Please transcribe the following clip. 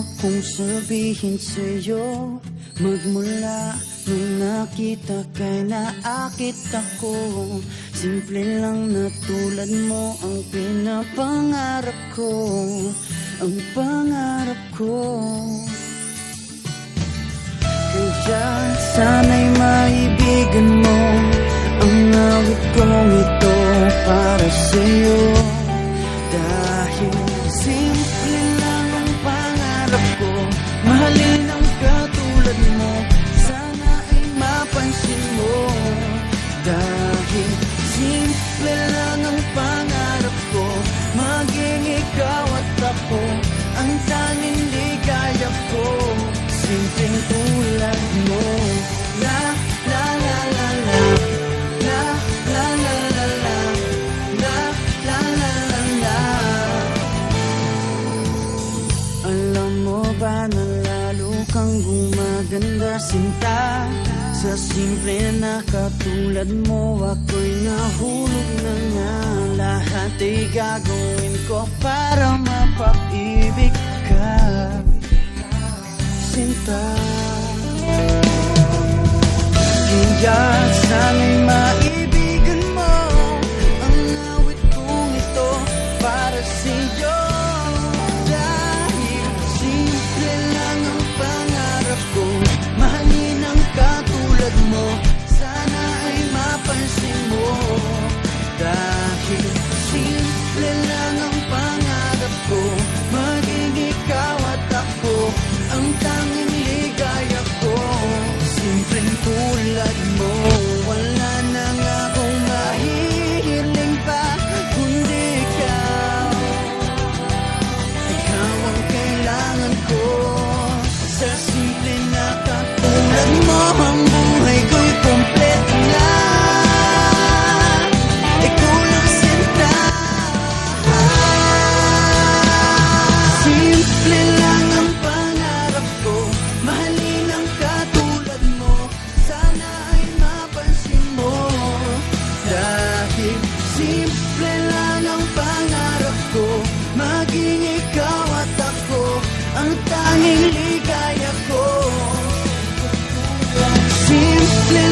akong sabihin sa'yo. Magmula nung nakita kay naakit ako. Simple lang na tulad mo ang pinapangarap ko. Ang pangarap ko. Kaya sana'y maibigan mo ang awit kong ito para sa'yo. Dahil simple lang ang pangarap ko, mahalin ang katulad mo, sana ay mapansin mo. Dahil simple lang ang pangarap ko, maging ikaw at ako ang tanging ligaya ko. Simpleng tulad mo. La la la la la, la la la la la, la la la la la. Alam mo ba na lalo kang gumaganda, sinta? Sa simple na katulad mo, ako'y nahulog na nga. Lahat ay gagawin ko para mapag-ibig ka, sinta. Kaya sana'y maibigan mo ang awit kong ito para sa'yo. Dahil simple lang ang pangarap ko, mahalin ang katulad mo, sana ay mapansin mo. Dahil simple lang ang pangarap ko, maging ikaw at ako ang tanging ligaya ko. Simpleng tulad mo, wala na nga akong mahihiling pa kundi ikaw. Ikaw ang kailangan ko. Sa simple na katulad mo, ang buhay ko'y kompleto na. Ikaw lang sinta. Simple lang ang pangarap ko, mahalin ang katulad mo, sana ay mapansin mo. Dahil simple lang ang pangarap ko, maging ikaw at ako ang tanging ligaya ko. Simple